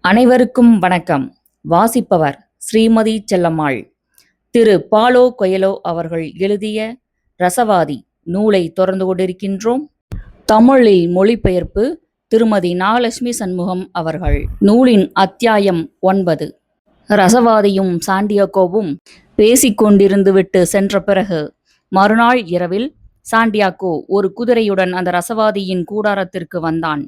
அனைவருக்கும் வணக்கம். வாசிப்பவர் ஸ்ரீமதி செல்லம்மாள். திரு பாலோ கொயலோ அவர்கள் எழுதிய ரசவாதி நூலை தொடர்ந்து கொண்டிருக்கின்றோம். தமிழில் மொழிபெயர்ப்பு திருமதி நாகலட்சுமி சண்முகம் அவர்கள். நூலின் அத்தியாயம் 9. ரசவாதியும் சாண்டியாகோவும் பேசிக்கொண்டிருந்துவிட்டு சென்ற பிறகு மறுநாள் இரவில் சாண்டியாகோ ஒரு குதிரையுடன் அந்த ரசவாதியின் கூடாரத்திற்கு வந்தான்.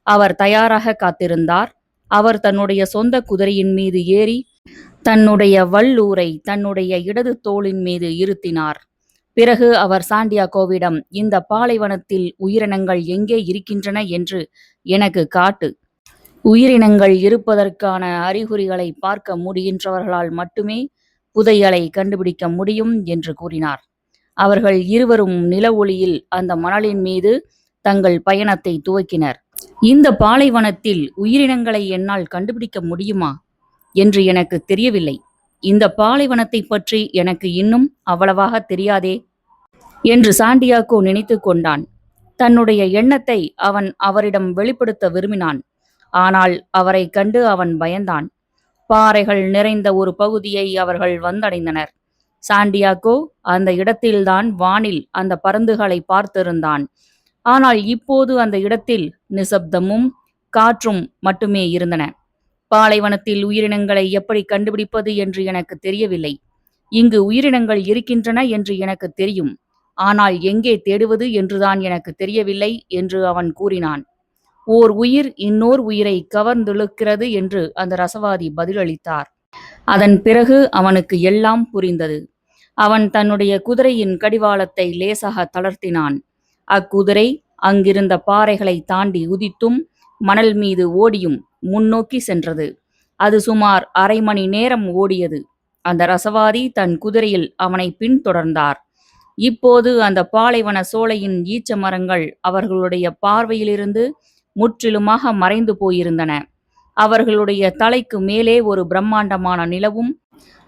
அவர் தயாராக காத்திருந்தார். அவர் தன்னுடைய சொந்த குதிரையின் மீது ஏறி தன்னுடைய வல்லூரை தன்னுடைய இடது தோளின் மீது இருத்தினார். பிறகு அவர் சாண்டியாகோவிடம், இந்த பாலைவனத்தில் உயிரினங்கள் எங்கே இருக்கின்றன என்று எனக்கு காட்டு. உயிரினங்கள் இருப்பதற்கான அறிகுறிகளை பார்க்க முடிகின்றவர்களால் மட்டுமே புதையலை கண்டுபிடிக்க முடியும் என்று கூறினார். அவர்கள் இருவரும் நில ஒளியில் அந்த மணலின் மீது தங்கள் பயணத்தை துவக்கினர். இந்த பாலைவனத்தில் உயிரினங்களை என்னால் கண்டுபிடிக்க முடியுமா என்று எனக்கு தெரியவில்லை. இந்த பாலைவனத்தை பற்றி எனக்கு இன்னும் அவ்வளவாக தெரியாதே என்று சாண்டியாகோ நினைத்து கொண்டான். தன்னுடைய எண்ணத்தை அவன் அவரிடம் வெளிப்படுத்த விரும்பினான். ஆனால் அவரை கண்டு அவன் பயந்தான். பாறைகள் நிறைந்த ஒரு பகுதியை அவர்கள் வந்தடைந்தனர். சாண்டியாகோ அந்த இடத்தில்தான் வானில் அந்த பருந்துகளை பார்த்திருந்தான். ஆனால் இப்போது அந்த இடத்தில் நிசப்தமும் காற்றும் மட்டுமே இருந்தன. பாலைவனத்தில் உயிரினங்களை எப்படி கண்டுபிடிப்பது என்று எனக்கு தெரியவில்லை. இங்கு உயிரினங்கள் இருக்கின்றன என்று எனக்கு தெரியும். ஆனால் எங்கே தேடுவது என்றுதான் எனக்கு தெரியவில்லை என்று அவன் கூறினான். ஓர் உயிர் இன்னோர் உயிரை கவர்ந்திழுக்கிறது என்று அந்த ரசவாதி பதிலளித்தார். அதன் பிறகு அவனுக்கு எல்லாம் புரிந்தது. அவன் தன்னுடைய குதிரையின் கடிவாளத்தை லேசாக தளர்த்தினான். அக்குதிரை அங்கிருந்த பாறைகளை தாண்டி உதித்தும் மணல் மீது ஓடியும் முன்னோக்கி சென்றது. அது சுமார் அரை மணி நேரம் ஓடியது. அந்த ரசவாதி தன் குதிரையில் அவனை பின்தொடர்ந்தார். இப்போது அந்த பாலைவன சோலையின் ஈச்ச மரங்கள் அவர்களுடைய பார்வையிலிருந்து முற்றிலுமாக மறைந்து போயிருந்தன. அவர்களுடைய தலைக்கு மேலே ஒரு பிரம்மாண்டமான நிலவும்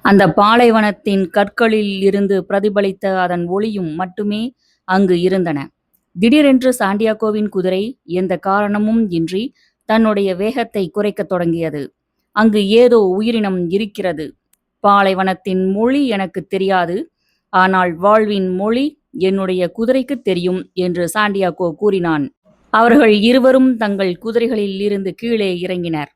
அந்த பாலைவனத்தின் கற்களில் இருந்து பிரதிபலித்த அதன் ஒளியும் மட்டுமே அங்கு இருந்தன. திடீரென்று சாண்டியாகோவின் குதிரை எந்த காரணமும் இன்றி தன்னுடைய வேகத்தை குறைக்கத் தொடங்கியது. அங்கு ஏதோ உயிரினம் இருக்கிறது. பாலைவனத்தின் மொழி எனக்கு தெரியாது, ஆனால் வாழ்வின் மொழி என்னுடைய குதிரைக்கு தெரியும் என்று சாண்டியாகோ கூறினான். அவர்கள் இருவரும் தங்கள் குதிரைகளில் இருந்து கீழே இறங்கினர்.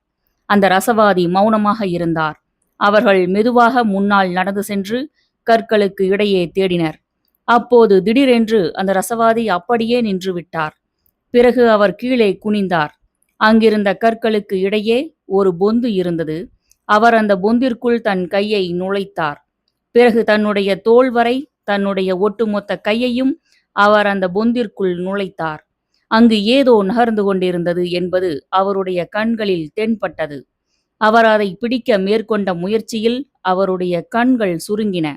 அந்த ரசவாதி மௌனமாக இருந்தார். அவர்கள் மெதுவாக முன்னால் நடந்து சென்று கற்களுக்கு இடையே தேடினர். அப்போது திடீரென்று அந்த ரசவாதி அப்படியே நின்று விட்டார். பிறகு அவர் கீழே குனிந்தார். அங்கிருந்த கற்களுக்கு இடையே ஒரு பொந்து இருந்தது. அவர் அந்த பொந்திற்குள் தன் கையை நுழைத்தார். பிறகு தன்னுடைய தோள் வரை தன்னுடைய ஒட்டுமொத்த கையையும் அவர் அந்த பொந்திற்குள் நுழைத்தார். அங்கு ஏதோ நகர்ந்து கொண்டிருந்தது என்பது அவருடைய கண்களில் தென்பட்டது. அவர் அதை பிடிக்க மேற்கொண்ட முயற்சியில் அவருடைய கண்கள் சுருங்கின.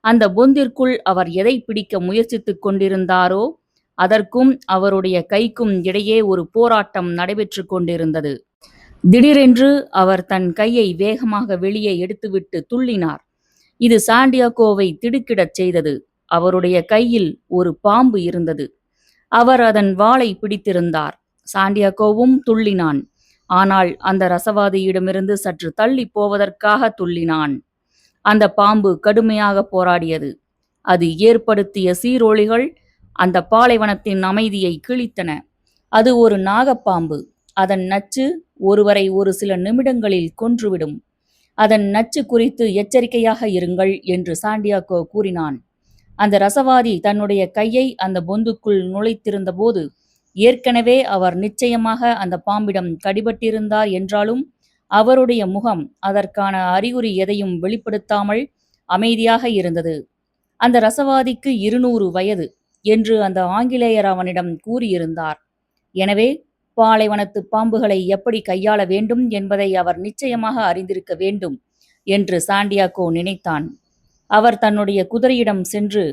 அந்த பொந்திற்குள் அவர் எதை பிடிக்க முயற்சித்துக் கொண்டிருந்தாரோ அதற்கும் அவருடைய கைக்கும் இடையே ஒரு போராட்டம் நடைபெற்று கொண்டிருந்தது. திடீரென்று அவர் தன் கையை வேகமாக வெளியே எடுத்துவிட்டு துள்ளினார். இது சாண்டியாகோவை திடுக்கிடச் செய்தது. அவருடைய கையில் ஒரு பாம்பு இருந்தது. அவர் அதன் வாலை பிடித்திருந்தார். சாண்டியாகோவும் துள்ளினான். ஆனால் அந்த ரசவாதியிடமிருந்து சற்று தள்ளி போவதற்காக துள்ளினான். அந்த பாம்பு கடுமையாக போராடியது. அது ஏற்படுத்திய சீரொலிகள் அந்த பாலைவனத்தின் அமைதியை கிழித்தன. அது ஒரு நாகப்பாம்பு. அதன் நச்சு ஒருவரை ஒரு சில நிமிடங்களில் கொன்றுவிடும். அதன் நச்சு குறித்து எச்சரிக்கையாக இருங்கள் என்று சாண்டியாகோ கூறினான். அந்த ரசவாதி தன்னுடைய கையை அந்த பொந்துக்குள் நுழைத்திருந்த போது ஏற்கனவே அவர் நிச்சயமாக அந்த பாம்பிடம் கடிபட்டிருந்தார் என்றாலும் அவருடைய முகம் அதற்கான அறிகுறி எதையும் வெளிப்படுத்தாமல் அமைதியாக இருந்தது. அந்த ரசவாதிக்கு 200 வயது என்று அந்த ஆங்கிலேயர் அவனிடம் கூறியிருந்தார். எனவே பாலைவனத்து பாம்புகளை எப்படி கையாள வேண்டும் என்பதை அவர் நிச்சயமாக அறிந்திருக்க வேண்டும் என்று சாண்டியாகோ நினைத்தான். அவர் தன்னுடைய குதிரையிடம் சென்று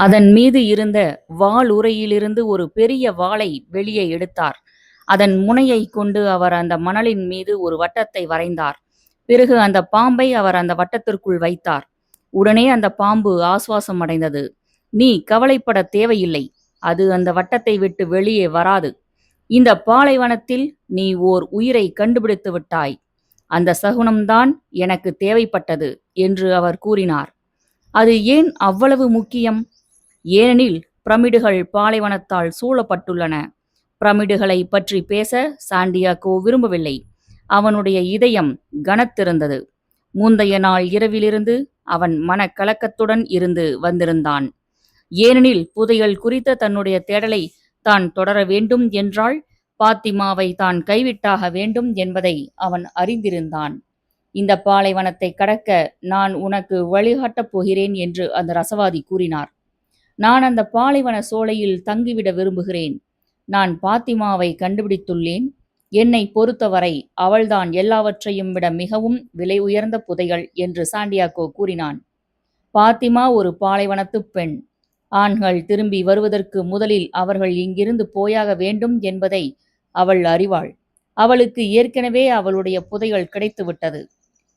அதன் மீது இருந்த வாள் உறையிலிருந்து ஒரு பெரிய வாளை வெளியே எடுத்தார். அதன் முனையை கொண்டு அவர் அந்த மணலின் மீது ஒரு வட்டத்தை வரைந்தார். பிறகு அந்த பாம்பை அவர் அந்த வட்டத்திற்குள் வைத்தார். உடனே அந்த பாம்பு ஆசுவாசம் அடைந்தது. நீ கவலைப்பட தேவையில்லை, அது அந்த வட்டத்தை விட்டு வெளியே வராது. இந்த பாலைவனத்தில் நீ ஓர் உயிரை கண்டுபிடித்து விட்டாய். அந்த சகுனம்தான் எனக்கு தேவைப்பட்டது என்று அவர் கூறினார். அது ஏன் அவ்வளவு முக்கியம்? ஏனெனில் பிரமிடுகள் பாலைவனத்தால் சூழப்பட்டுள்ளன. பிரமிடுகளை பற்றி பேச சாண்டியாகோ விரும்பவில்லை. அவனுடைய இதயம் கனத்திருந்தது. முந்தைய நாள் இரவிலிருந்து அவன் மனக்கலக்கத்துடன் இருந்து வந்திருந்தான். ஏனெனில் புதையல் குறித்த தன்னுடைய தேடலை தான் தொடர வேண்டும் என்றால் பாத்திமாவை தான் கைவிட்டாக வேண்டும் என்பதை அவன் அறிந்திருந்தான். இந்த பாலைவனத்தை கடக்க நான் உனக்கு வழிகாட்டப் போகிறேன் என்று அந்த ரசவாதி கூறினார். நான் அந்த பாலைவன சோலையில் தங்கிவிட விரும்புகிறேன். நான் பாத்திமாவை கண்டுபிடித்துள்ளேன். என்னை பொறுத்தவரை அவள்தான் எல்லாவற்றையும் விட மிகவும் விலை உயர்ந்த புதையல் என்று சாண்டியாகோ கூறினான். பாத்திமா ஒரு பாலைவனத்துப் பெண். ஆண்கள் திரும்பி வருவதற்கு முதலில் அவர்கள் இங்கிருந்து போயாக வேண்டும் என்பதை அவள் அறிவாள். அவளுக்கு ஏற்கனவே அவளுடைய புதையல் கிடைத்துவிட்டது.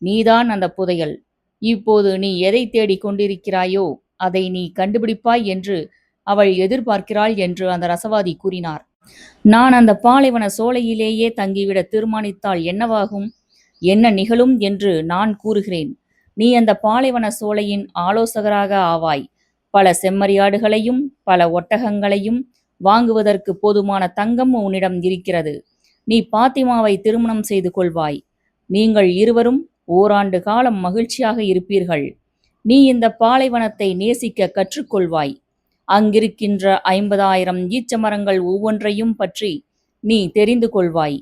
நீதான் அந்த புதையல். இப்போது நீ எதை தேடிக் கொண்டிருக்கிறாயோ அதை நீ கண்டுபிடிப்பாய் என்று அவள் எதிர்பார்க்கிறாள் என்று அந்த ரசவாதி கூறினார். நான் அந்த பாலைவன சோலையிலேயே தங்கிவிட தீர்மானித்தால் என்னவாகும்? என்ன நிகழும் என்று நான் கூறுகிறேன். நீ அந்த பாலைவன சோலையின் ஆலோசகராக ஆவாய். பல செம்மறியாடுகளையும் பல ஒட்டகங்களையும் வாங்குவதற்கு போதுமான தங்கம் உன்னிடம் இருக்கிறது. நீ பாத்திமாவை திருமணம் செய்து கொள்வாய். நீங்கள் இருவரும் ஓராண்டு காலம் மகிழ்ச்சியாக இருப்பீர்கள். நீ இந்த பாலைவனத்தை நேசிக்க கற்றுக்கொள்வாய். அங்கிருக்கின்ற 50,000 ஈச்ச மரங்கள் ஒவ்வொன்றையும் பற்றி நீ தெரிந்து கொள்வாய்.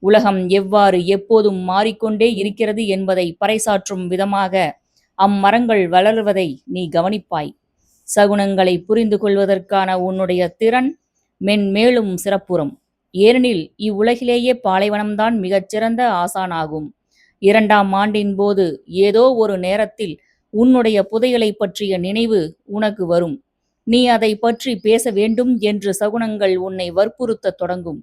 உலகம் எவ்வாறு எப்போதும் மாறிக்கொண்டே இருக்கிறது என்பதை பறைசாற்றும் விதமாக அம்மரங்கள் வளருவதை நீ கவனிப்பாய். சகுனங்களை புரிந்து கொள்வதற்கான உன்னுடைய திறன் மென்மேலும் சிறப்புறும். ஏனெனில் இவ்வுலகிலேயே பாலைவனம்தான் மிகச்சிறந்த ஆசானாகும். 2ஆம் ஆண்டின் போது ஏதோ ஒரு நேரத்தில் உன்னுடைய புதையலை பற்றிய நினைவு உனக்கு வரும். நீ அதை பற்றி பேச வேண்டும் என்று சகுனங்கள் உன்னை வற்புறுத்தத் தொடங்கும்.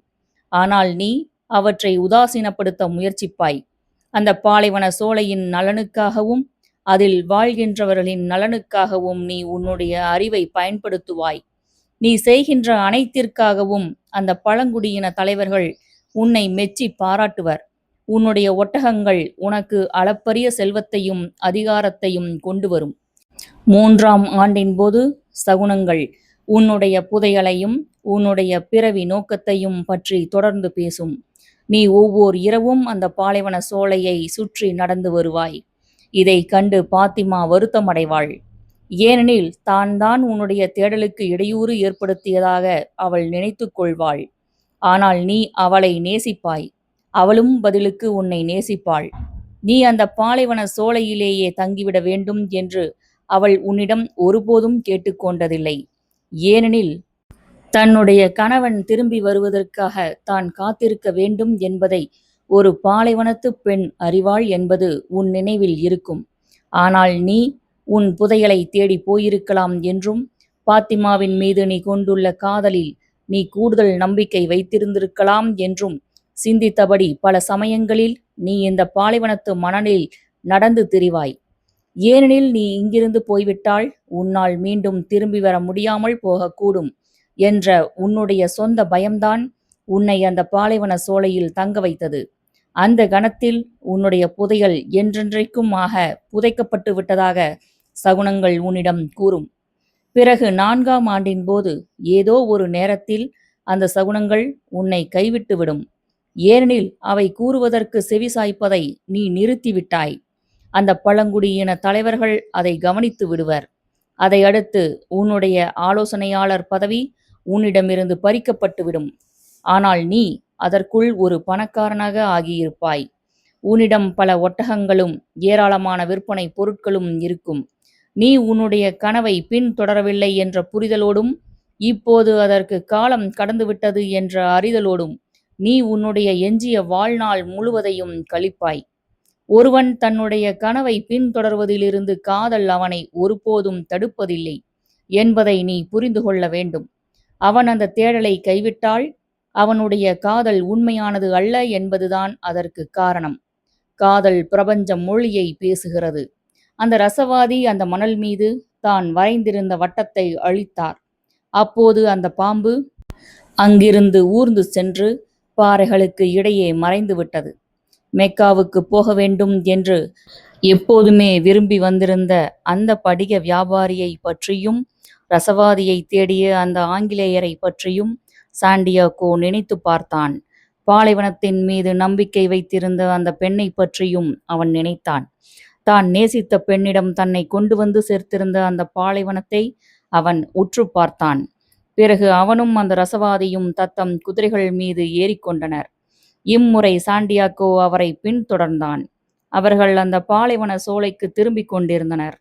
ஆனால் நீ அவற்றை உதாசீனப்படுத்த முயற்சிப்பாய். அந்த பாலைவன சோலையின் நலனுக்காகவும் அதில் வாழ்கின்றவர்களின் நலனுக்காகவும் நீ உன்னுடைய அறிவை பயன்படுத்துவாய். நீ செய்கின்ற அனைத்திற்காகவும் அந்த பழங்குடியின தலைவர்கள் உன்னை மெச்சி பாராட்டுவர். உன்னுடைய ஒட்டகங்கள் உனக்கு அளப்பரிய செல்வத்தையும் அதிகாரத்தையும் கொண்டு வரும். 3ஆம் ஆண்டின் போது சகுனங்கள் உன்னுடைய புதையலையும் உன்னுடைய பிறவி நோக்கத்தையும் பற்றி தொடர்ந்து பேசும். நீ ஒவ்வொரு இரவும் அந்த பாலைவன சோலையை சுற்றி நடந்து வருவாய். இதை கண்டு பாத்திமா வருத்தமடைவாள். ஏனெனில் தான் உன்னுடைய தேடலுக்கு இடையூறு ஏற்படுத்தியதாக அவள் நினைத்து கொள்வாள். ஆனால் நீ அவளை நேசிப்பாய். அவளும் பதிலுக்கு உன்னை நேசிப்பாள். நீ அந்த பாலைவன சோலையிலேயே தங்கிவிட வேண்டும் என்று அவள் உன்னிடம் ஒருபோதும் கேட்டுக்கொண்டதில்லை. ஏனெனில் தன்னுடைய கணவன் திரும்பி வருவதற்காக தான் காத்திருக்க வேண்டும் என்பதை ஒரு பாலைவனத்து பெண் அறிவாள் என்பது உன் நினைவில் இருக்கும். ஆனால் நீ உன் புதையலை தேடி போயிருக்கலாம் என்றும் பாத்திமாவின் மீது நீ கொண்டுள்ள காதலில் நீ கூடுதல் நம்பிக்கை வைத்திருந்திருக்கலாம் என்றும் சிந்தித்தபடி பல சமயங்களில் நீ இந்த பாலைவனத்து மணலில் நடந்து திரிவாய். ஏனெனில் நீ இங்கிருந்து போய்விட்டால் உன்னால் மீண்டும் திரும்பி வர முடியாமல் போகக்கூடும் என்ற உன்னுடைய சொந்த பயம்தான் உன்னை அந்த பாலைவன சோலையில் தங்க வைத்தது. அந்த கணத்தில் உன்னுடைய புதையல் என்றென்றைக்கும் ஆக புதைக்கப்பட்டு விட்டதாக சகுனங்கள் உன்னிடம் கூறும். பிறகு 4ஆம் ஆண்டின் போது ஏதோ ஒரு நேரத்தில் அந்த சகுனங்கள் உன்னை கைவிட்டுவிடும். ஏனெனில் அவை கூறுவதற்கு செவிசாய்ப்பதை நீ நிறுத்திவிட்டாய். அந்த பழங்குடியின தலைவர்கள் அதை கவனித்து விடுவர். அதை அடுத்து உன்னுடைய ஆலோசனையாளர் பதவி உன்னிடமிருந்து பறிக்கப்பட்டுவிடும். ஆனால் நீ அதற்குள் ஒரு பணக்காரனாக ஆகியிருப்பாய். உன்னிடம் பல ஒட்டகங்களும் ஏராளமான விற்பனை பொருட்களும் இருக்கும். நீ உன்னுடைய கனவை பின்தொடரவில்லை என்ற புரிதலோடும் இப்போது அதற்கு காலம் கடந்துவிட்டது என்ற அறிதலோடும் நீ உன்னுடைய எஞ்சிய வாழ்நாள் முழுவதையும் கழிப்பாய். ஒருவன் தன்னுடைய கனவை பின்தொடர்வதிலிருந்து காதல் அவனை ஒருபோதும் தடுப்பதில்லை என்பதை நீ புரிந்து கொள்ள வேண்டும். அவன் அந்த தேடலை கைவிட்டால் அவனுடைய காதல் உண்மையானது அல்ல என்பதுதான் அதற்கு காரணம். காதல் பிரபஞ்ச மொழியை பேசுகிறது. அந்த ரசவாதி அந்த மணல் மீது தான் வரைந்திருந்த வட்டத்தை அழித்தார். அப்போது அந்த பாம்பு அங்கிருந்து ஊர்ந்து சென்று பாறைகளுக்கு இடையே மறைந்து விட்டது. மெக்காவுக்கு போக வேண்டும் என்று எப்போதுமே விரும்பி வந்திருந்த அந்த படிக வியாபாரியை பற்றியும் ரசவாதியை தேடிய அந்த ஆங்கிலேயரை பற்றியும் சாண்டியாகோ நினைத்து பார்த்தான். பாலைவனத்தின் மீது நம்பிக்கை வைத்திருந்த அந்த பெண்ணை பற்றியும் அவன் நினைத்தான். தான் நேசித்த பெண்ணிடம் தன்னை கொண்டு வந்து சேர்த்திருந்த அந்த பாலைவனத்தை அவன் உற்று பார்த்தான். பிறகு அவனும் அந்த ரசவாதியும் தத்தம் குதிரைகள் மீது ஏறிக்கொண்டனர். இம்முறை சாண்டியாகோ அவரை பின்தொடர்ந்தான். அவர்கள் அந்த பாலைவன சோலைக்கு திரும்பிக் கொண்டிருந்தனர்.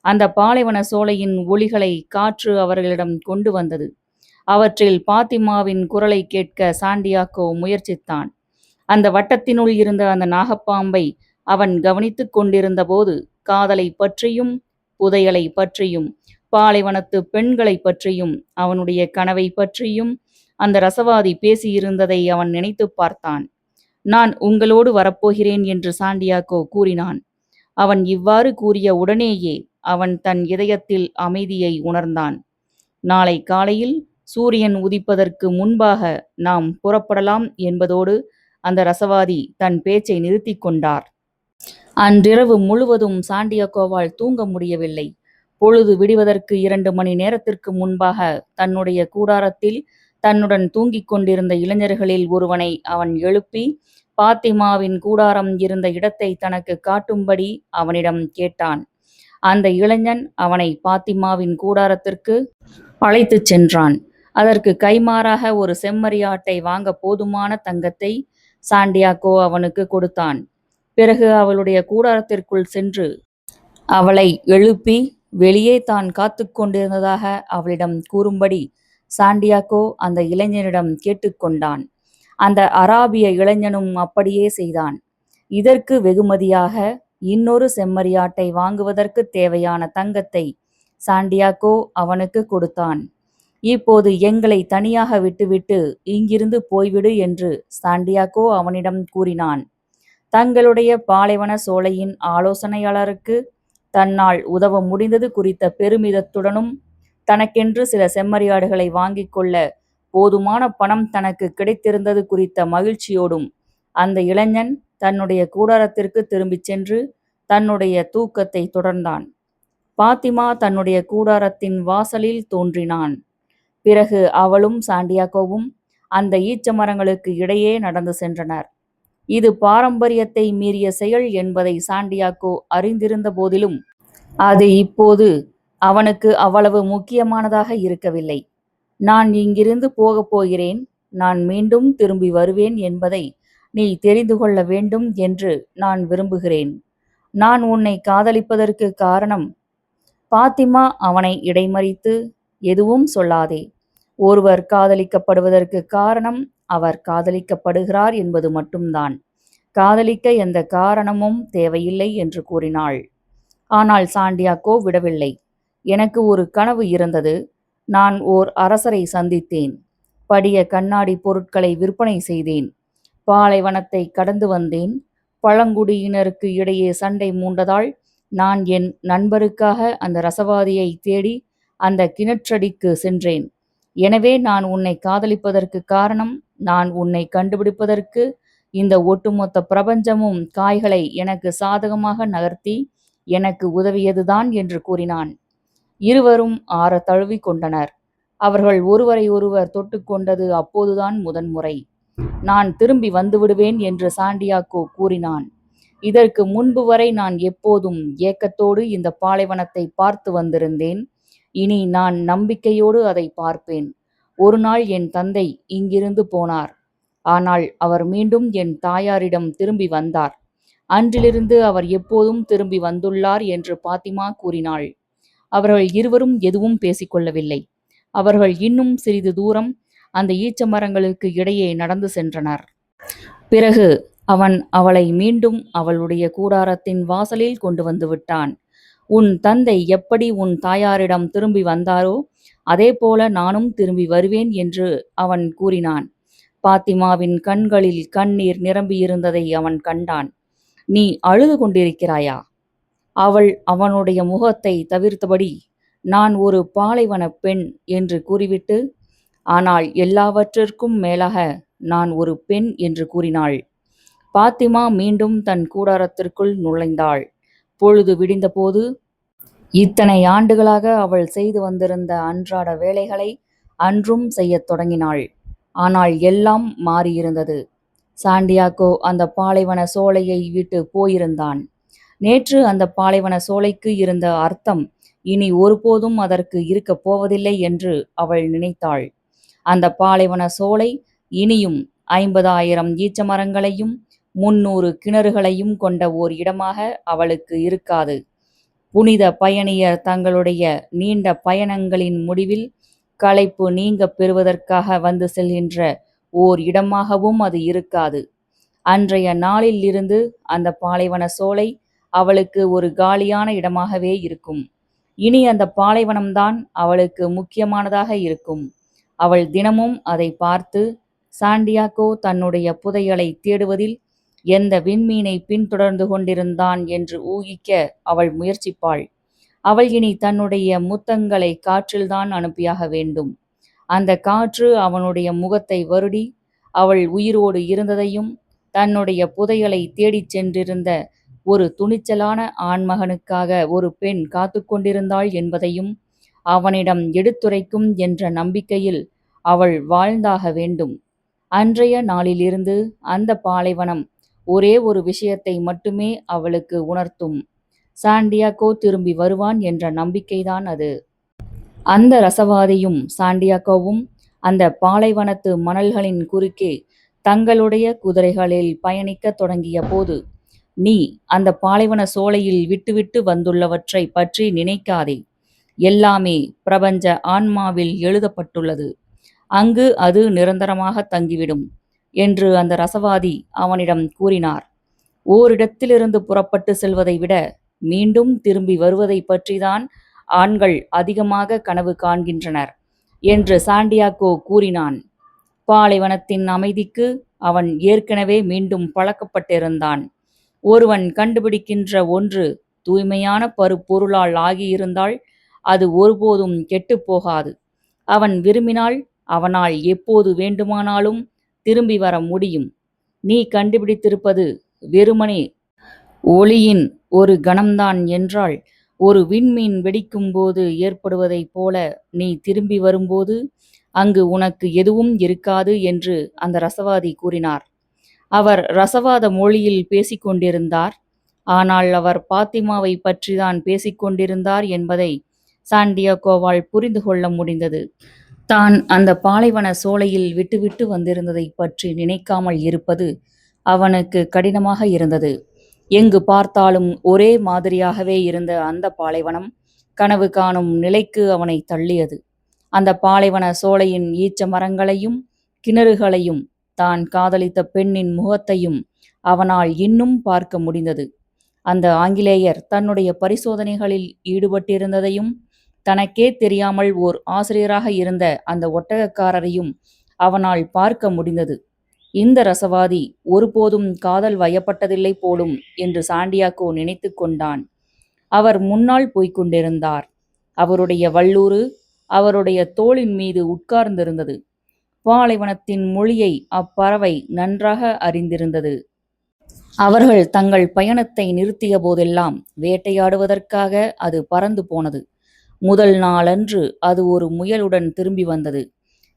அந்த பாலைவன சோலையின் ஒலிகளை காற்று அவர்களிடம் கொண்டு வந்தது. அவற்றில் பாத்திமாவின் குரலை கேட்க சாண்டியாகோ முயற்சித்தான். அந்த வட்டத்தினுள் இருந்த அந்த நாகப்பாம்பை அவன் கவனித்துக் கொண்டிருந்த போது காதலை பற்றியும் புதையலை பற்றியும் பாலைவனத்து பெண்களை பற்றியும் அவனுடைய கனவை பற்றியும் அந்த ரசவாதி பேசியிருந்ததை அவன் நினைத்து பார்த்தான். நான் உங்களோடு வரப்போகிறேன் என்று சாண்டியாகோ கூறினான். அவன் இவ்வாறு கூறிய உடனேயே அவன் தன் இதயத்தில் அமைதியை உணர்ந்தான். நாளை காலையில் சூரியன் உதிப்பதற்கு முன்பாக நாம் புறப்படலாம் என்பதோடு அந்த ரசவாதி தன் பேச்சை நிறுத்தி கொண்டார். அன்றிரவு முழுவதும் சாண்டியாகோவால் தூங்க முடியவில்லை. பொழுது விடிவதற்கு 2 மணி நேரத்திற்கு முன்பாக தன்னுடைய கூடாரத்தில் தன்னுடன் தூங்கிக் கொண்டிருந்த இளைஞர்களில் ஒருவனை அவன் எழுப்பி பாத்திமாவின் கூடாரம் இருந்த இடத்தை தனக்கு காட்டும்படி அவனிடம் கேட்டான். அந்த இளைஞன் அவனை பாத்திமாவின் கூடாரத்திற்கு அழைத்துச் சென்றான். அதற்கு கைமாறாக ஒரு செம்மறியாட்டை வாங்க போதுமான தங்கத்தை சாண்டியாகோ அவனுக்கு கொடுத்தான். பிறகு அவளுடைய கூடாரத்திற்குள் சென்று அவளை எழுப்பி வெளியே தான் காத்து கொண்டிருந்ததாக அவளிடம் கூறும்படி சாண்டியாகோ அந்த இளைஞனிடம் கேட்டுக்கொண்டான். அந்த அராபிய இளைஞனும் அப்படியே செய்தான். இதற்கு வெகுமதியாக இன்னொரு செம்மறியாட்டை வாங்குவதற்கு தேவையான தங்கத்தை சாண்டியாகோ அவனுக்கு கொடுத்தான். இப்போது எங்களை தனியாக விட்டுவிட்டு இங்கிருந்து போய்விடு என்று சாண்டியாகோ அவனிடம் கூறினான். தங்களுடைய பாலைவன சோலையின் ஆலோசனையாளருக்கு தன்னால் உதவ முடிந்தது குறித்த பெருமிதத்துடனும் தனக்கென்று சில செம்மறியாடுகளை வாங்கிக் கொள்ள போதுமான பணம் தனக்கு கிடைத்திருந்தது குறித்த மகிழ்ச்சியோடும் அந்த இளைஞன் தன்னுடைய கூடாரத்திற்கு திரும்பிச் சென்று தன்னுடைய தூக்கத்தை தொடர்ந்தான். பாத்திமா தன்னுடைய கூடாரத்தின் வாசலில் தோன்றினான். பிறகு அவளும் சாண்டியாகோவும் அந்த ஈச்ச மரங்களுக்கு இடையே நடந்து சென்றனர். இது பாரம்பரியத்தை மீறிய செயல் என்பதை சாண்டியாகோ அறிந்திருந்த போதிலும் அது இப்போது அவனுக்கு அவ்வளவு முக்கியமானதாக இருக்கவில்லை. நான் இங்கிருந்து போகப் போகிறேன், நான் மீண்டும் திரும்பி வருவேன் என்பதை நீ தெரிந்து கொள்ள வேண்டும் என்று நான் விரும்புகிறேன். நான் உன்னை காதலிப்பதற்கு காரணம். பாத்திமா அவனை இடைமறித்து, எதுவும் சொல்லாதே. ஒருவர் காதலிக்கப்படுவதற்கு காரணம் அவர் காதலிக்கப்படுகிறார் என்பது மட்டும்தான். காதலிக்க எந்த காரணமும் தேவையில்லை என்று கூறினாள். ஆனால் சாண்டியாகோ விடவில்லை. எனக்கு ஒரு கனவு இருந்தது. நான் ஓர் அரசரை சந்தித்தேன். படிய கண்ணாடி பொருட்களை விற்பனை செய்தேன். பாலைவனத்தை கடந்து வந்தேன். பழங்குடியினருக்கு இடையே சண்டை மூண்டதால் நான் என் நண்பருக்காக அந்த ரசவாதியை தேடி அந்த கிணற்றடிக்கு சென்றேன். எனவே நான் உன்னை காதலிப்பதற்கு காரணம், நான் உன்னை கண்டுபிடிப்பதற்கு இந்த ஒட்டுமொத்த பிரபஞ்சமும் காய்களை எனக்கு சாதகமாக நகர்த்தி எனக்கு உதவியதுதான் என்று கூறினான். இருவரும் ஆற தழுவி கொண்டனர். அவர்கள் ஒருவரை ஒருவர் தொட்டுக்கொண்டது அப்போதுதான் முதன்முறை. நான் திரும்பி வந்துவிடுவேன் என்று சாண்டியாகோ கூறினான். இதற்கு முன்பு வரை நான் எப்போதும் ஏக்கத்தோடு இந்த பாலைவனத்தை பார்த்து வந்திருந்தேன். இனி நான் நம்பிக்கையோடு அதை பார்ப்பேன். ஒரு நாள் என் தந்தை இங்கிருந்து போனார். ஆனால் அவர் மீண்டும் என் தாயாரிடம் திரும்பி வந்தார். அன்றிலிருந்து அவர் எப்போதும் திரும்பி வந்துள்ளார் என்று பாத்திமா கூறினாள். அவர்கள் இருவரும் எதுவும் பேசிக்கொள்ளவில்லை. அவர்கள் இன்னும் சிறிது தூரம் அந்த ஈச்ச மரங்களுக்கு இடையே நடந்து சென்றனர். பிறகு அவன் அவளை மீண்டும் அவளுடைய கூடாரத்தின் வாசலில் கொண்டு வந்து விட்டான். உன் தந்தை எப்படி உன் தாயாரிடம் திரும்பி வந்தாரோ அதேபோல நானும் திரும்பி வருவேன் என்று அவன் கூறினான். பாத்திமாவின் கண்களில் கண்ணீர் நிரம்பியிருந்ததை அவன் கண்டான். நீ அழுது கொண்டிருக்கிறாயா? அவள் அவனுடைய முகத்தை தவிர்த்தபடி, நான் ஒரு பாலைவன பெண் என்று கூறிவிட்டு, ஆனால் எல்லாவற்றிற்கும் மேலாக நான் ஒரு பெண் என்று கூறினாள். பாத்திமா மீண்டும் தன் கூடாரத்திற்குள் நுழைந்தாள். பொழுது விடிந்தபோது இத்தனை ஆண்டுகளாக அவள் செய்து வந்திருந்த அன்றாட வேலைகளை அன்றும் செய்யத் தொடங்கினாள். ஆனால் எல்லாம் மாறியிருந்தது. சாண்டியாகோ அந்த பாலைவன சோலையை விட்டு போயிருந்தான். நேற்று அந்த பாலைவன சோலைக்கு இருந்த அர்த்தம் இனி ஒருபோதும் அதற்கு இருக்கப் போவதில்லை என்று அவள் நினைத்தாள். அந்த பாலைவன சோலை இனியும் 50,000 ஈச்ச மரங்களையும் 300 கிணறுகளையும் கொண்ட ஓர் இடமாக அவளுக்கு இருக்காது. புனித பயணியர் தங்களுடைய நீண்ட பயணங்களின் முடிவில் களைப்பு நீங்கப் பெறுவதற்காக வந்து செல்கின்ற ஓர் இடமாகவும் அது இருக்காது. அன்றைய நாளில் இருந்து அந்த பாலைவன சோலை அவளுக்கு ஒரு காலியான இடமாகவே இருக்கும். இனி அந்த பாலைவனம்தான் அவளுக்கு முக்கியமானதாக இருக்கும். அவள் தினமும் அதை பார்த்து சாண்டியாகோ தன்னுடைய புதையலை தேடுவதில் எந்த விண்மீனை பின்தொடர்ந்து கொண்டிருந்தான் என்று ஊகிக்க அவள் முயற்சிப்பாள். அவள் இனி தன்னுடைய முத்தங்களை காற்றில்தான் அனுப்பியாக வேண்டும். அந்த காற்று அவனுடைய முகத்தை வருடி அவள் உயிரோடு இருந்ததையும் தன்னுடைய புதையலை தேடிச் சென்றிருந்த ஒரு துணிச்சலான ஆண்மகனுக்காக ஒரு பெண் காத்து கொண்டிருந்தாள் என்பதையும் அவனிடம் எடுத்துரைக்கும் என்ற நம்பிக்கையில் அவள் வாழ்ந்தாக வேண்டும். அன்றைய நாளிலிருந்து அந்த பாலைவனம் ஒரே ஒரு விஷயத்தை மட்டுமே அவளுக்கு உணர்த்தும். சாண்டியாகோ திரும்பி வருவான் என்ற நம்பிக்கைதான் அது. அந்த ரசவாதியும் சாண்டியாகோவும் அந்த பாலைவனத்து மணல்களின் குறுக்கே தங்களுடைய குதிரைகளில் பயணிக்கத் தொடங்கிய போது, நீ அந்த பாலைவன சோலையில் விட்டுவிட்டு வந்துள்ளவற்றை பற்றி நினைக்காதே. எல்லாமே பிரபஞ்ச ஆன்மாவில் எழுதப்பட்டுள்ளது. அங்கு அது நிரந்தரமாக தங்கிவிடும் என்று அந்த ரசவாதி அவனிடம் கூறினார். ஓரிடத்திலிருந்து புறப்பட்டு செல்வதை விட மீண்டும் திரும்பி வருவதை பற்றிதான் ஆண்கள் அதிகமாக கனவு காண்கின்றனர் என்று சாண்டியாகோ கூறினான். பாலைவனத்தின் அமைதிக்கு அவன் ஏற்கனவே மீண்டும் பழக்கப்பட்டிருந்தான். ஒருவன் கண்டுபிடிக்கின்ற ஒன்று தூய்மையான பருப்பொருளால் ஆகியிருந்தால் அது ஒருபோதும் கெட்டுப்போகாது. அவன் விரும்பினால் அவனால் எப்போது வேண்டுமானாலும் திரும்பி வர முடியும். நீ கண்டுபிடித்திருப்பது வெறுமனே ஒளியின் ஒரு கணம்தான் என்றால், ஒரு விண்மீன் வெடிக்கும்போது ஏற்படுவதைப் போல நீ திரும்பி வரும்போது அங்கு உனக்கு எதுவும் இருக்காது என்று அந்த ரசவாதி கூறினார். அவர் ரசவாத மொழியில் பேசிக்கொண்டிருந்தார். ஆனால் அவர் பாத்திமாவை பற்றிதான் பேசிக்கொண்டிருந்தார் என்பதை சாண்டியாகோவால் புரிந்து கொள்ள முடிந்தது. தான் அந்த பாலைவன சோலையில் விட்டுவிட்டு வந்திருந்ததைப் பற்றி நினைக்காமல் இருப்பது அவனுக்கு கடினமாக இருந்தது. எங்கு பார்த்தாலும் ஒரே மாதிரியாகவே இருந்த அந்த பாலைவனம் கனவு காணும் நிலைக்கு அவனை தள்ளியது. அந்த பாலைவன சோலையின் ஈச்ச மரங்களையும் கிணறுகளையும் தான் காதலித்த பெண்ணின் முகத்தையும் அவனால் இன்னும் பார்க்க முடிந்தது. அந்த ஆங்கிலேயர் தன்னுடைய பரிசோதனைகளில் ஈடுபட்டிருந்ததையும் தனக்கே தெரியாமல் ஓர் ஆசிரியராக இருந்த அந்த ஒட்டகக்காரரையும் அவனால் பார்க்க முடிந்தது. இந்த ரசவாதி ஒருபோதும் காதல் வயப்பட்டதில்லை போலும் என்று சாண்டியாகோ நினைத்து கொண்டான். அவர் முன்னால் போய்க் கொண்டிருந்தார். அவருடைய வல்லூறு அவருடைய தோளின் மீது உட்கார்ந்திருந்தது. பாலைவனத்தின் மொழியை அப்பறவை நன்றாக அறிந்திருந்தது. அவர்கள் தங்கள் பயணத்தை நிறுத்திய போதெல்லாம் வேட்டையாடுவதற்காக அது பறந்து போனது. முதல் நாளன்று அது ஒரு முயலுடன் திரும்பி வந்தது.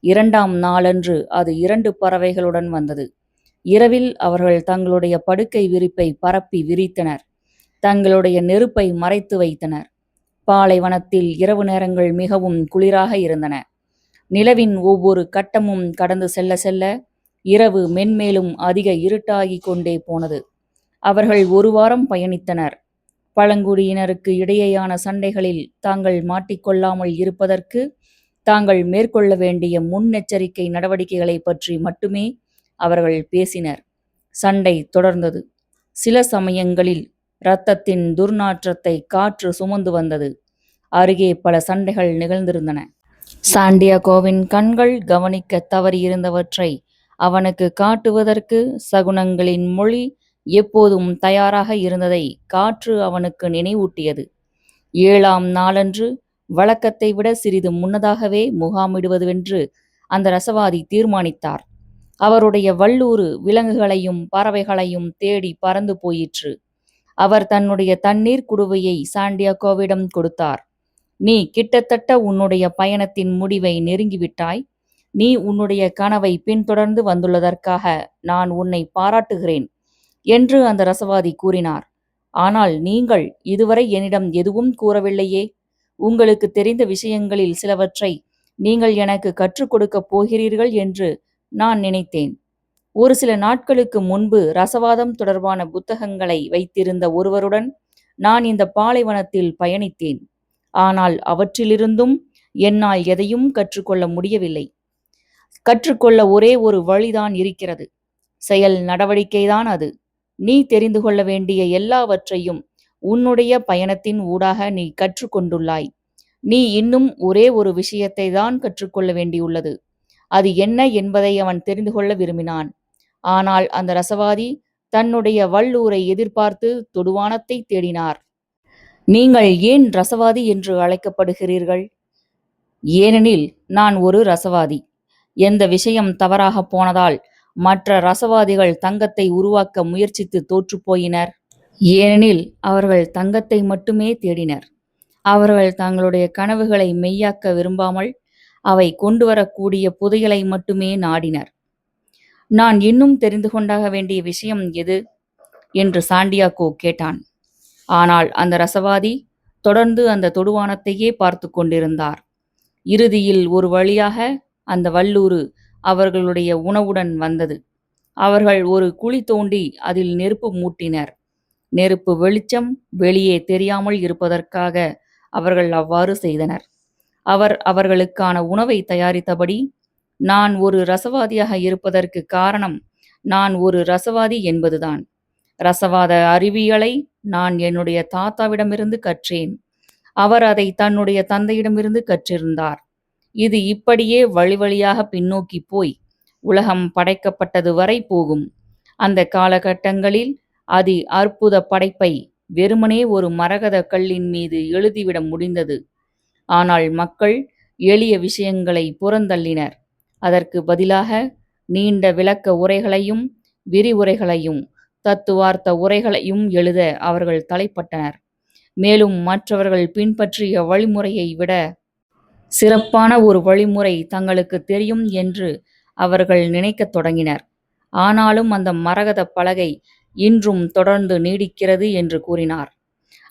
2ஆம் நாளன்று அது 2 பறவைகளுடன் வந்தது. இரவில் அவர்கள் தங்களுடைய படுக்கை விரிப்பை பரப்பி விரித்தனர். தங்களுடைய நெருப்பை மறைத்து வைத்தனர். பாலைவனத்தில் இரவு நேரங்கள் மிகவும் குளிராக இருந்தன. நிலவின் ஒவ்வொரு கட்டமும் கடந்து செல்ல செல்ல இரவு மென்மேலும் அதிக இருட்டாகிக் கொண்டே போனது. அவர்கள் 1 வாரம் பயணித்தனர். பழங்குடியினருக்கு இடையேயான சண்டைகளில் தாங்கள் மாட்டிக்கொள்ளாமல் இருப்பதற்கு தாங்கள் மேற்கொள்ள வேண்டிய முன்னெச்சரிக்கை நடவடிக்கைகளை பற்றி மட்டுமே அவர்கள் பேசினர். சண்டை தொடர்ந்தது. சில சமயங்களில் இரத்தத்தின் துர்நாற்றத்தை காற்று சுமந்து வந்தது. அருகே பல சண்டைகள் நிகழ்ந்திருந்தன. சாண்டியாகோவின் கண்கள் கவனிக்க தவறியிருந்தவற்றை அவனுக்கு காட்டுவதற்கு சகுனங்களின் மொழி எப்போதும் தயாராக இருந்ததை காற்று அவனுக்கு நினைவூட்டியது. 7ஆம் நாளன்று வழக்கத்தை விட சிறிது முன்னதாகவே முகாமிடுவதென்று அந்த ரசவாதி தீர்மானித்தார். அவருடைய வல்லூறு விலங்குகளையும் பறவைகளையும் தேடி பறந்து போயிற்று. அவர் தன்னுடைய தண்ணீர் குடுவையை சாண்டியாகோவிடம் கொடுத்தார். நீ கிட்டத்தட்ட உன்னுடைய பயணத்தின் முடிவை நெருங்கிவிட்டாய். நீ உன்னுடைய கனவை பின்தொடர்ந்து வந்துள்ளதற்காக நான் உன்னை பாராட்டுகிறேன் என்று அந்த ரசவாதி கூறினார். ஆனால் நீங்கள் இதுவரை என்னிடம் எதுவும் கூறவில்லையே. உங்களுக்கு தெரிந்த விஷயங்களில் சிலவற்றை நீங்கள் எனக்கு கற்றுக் கொடுக்கப் போகிறீர்கள் என்று நான் நினைத்தேன். ஒரு சில நாட்களுக்கு முன்பு ரசவாதம் தொடர்பான புத்தகங்களை வைத்திருந்த ஒருவருடன் நான் இந்த பாலைவனத்தில் பயணித்தேன். ஆனால் அவற்றிலிருந்தும் என்னால் எதையும் கற்றுக்கொள்ள முடியவில்லை. கற்றுக்கொள்ள ஒரே ஒரு வழிதான் இருக்கிறது. செயல் நடவடிக்கைதான் அது. நீ தெரிந்து கொள்ள வேண்டிய எல்லாவற்றையும் உன்னுடைய பயணத்தின் ஊடாக நீ கற்றுக்கொண்டுள்ளாய். நீ இன்னும் ஒரே ஒரு விஷயத்தை தான் கற்றுக்கொள்ள வேண்டியுள்ளது. அது என்ன என்பதை அவன் தெரிந்து கொள்ள விரும்பினான். ஆனால் அந்த ரசவாதி தன்னுடைய வல்லூரை எதிர்பார்த்து தொடுவானத்தை தேடினார். நீங்கள் ஏன் ரசவாதி என்று அழைக்கப்படுகிறீர்கள்? ஏனெனில் நான் ஒரு ரசவாதி. எந்த விஷயம் தவறாக போனதால் மற்ற ரசவாதிகள் தங்கத்தை உருவாக்க முயற்சித்து தோற்றுப்போயினர்? ஏனெனில் அவர்கள் தங்கத்தை மட்டுமே தேடினர். அவர்கள் தங்களுடைய கனவுகளை மெய்யாக்க விரும்பாமல் அவை கொண்டுவரக்கூடிய புதையலை மட்டுமே நாடினர். நான் இன்னும் தெரிந்து கொண்டாக வேண்டிய விஷயம் எது என்று சாண்டியாகோ கேட்டான். ஆனால் அந்த ரசவாதி தொடர்ந்து அந்த தொடுவானத்தையே பார்த்து கொண்டிருந்தார். இறுதியில் ஒரு வழியாக அந்த வல்லூறு அவர்களுடைய உணவுடன் வந்தது. அவர்கள் ஒரு குழி தோண்டி அதில் நெருப்பு மூட்டினர். நெருப்பு வெளிச்சம் வெளியே தெரியாமல் இருப்பதற்காக அவர்கள் அவ்வாறு செய்தனர். அவர் அவர்களுக்கான உணவை தயாரித்தபடி, நான் ஒரு ரசவாதியாக இருப்பதற்கு காரணம் நான் ஒரு ரசவாதி என்பதுதான். ரசவாத அறிவியலை நான் என்னுடைய தாத்தாவிடமிருந்து கற்றேன். அவர் அதை தன்னுடைய தந்தையிடமிருந்து கற்றிருந்தார். இது இப்படியே வழி வழியாக பின்னோக்கி போய் உலகம் படைக்கப்பட்டது வரை போகும். அந்த காலகட்டங்களில் அதி அற்புத படைப்பை வெறுமனே ஒரு மரகத கல்லின் மீது எழுதிவிட முடிந்தது. ஆனால் மக்கள் எளிய விஷயங்களை புறந்தள்ளினர். அதற்கு பதிலாக நீண்ட விளக்க உரைகளையும் விரிவுரைகளையும் தத்துவார்த்த உரைகளையும் எழுத அவர்கள் தலைப்பட்டனர். மேலும் மற்றவர்கள் பின்பற்றிய வழிமுறையை விட சிறப்பான ஒரு வழிமுறை தங்களுக்கு தெரியும் என்று அவர்கள் நினைக்கத் தொடங்கினர். ஆனாலும் அந்த மரகத பலகை இன்றும் தொடர்ந்து நீடிக்கிறது என்று கூறினார்.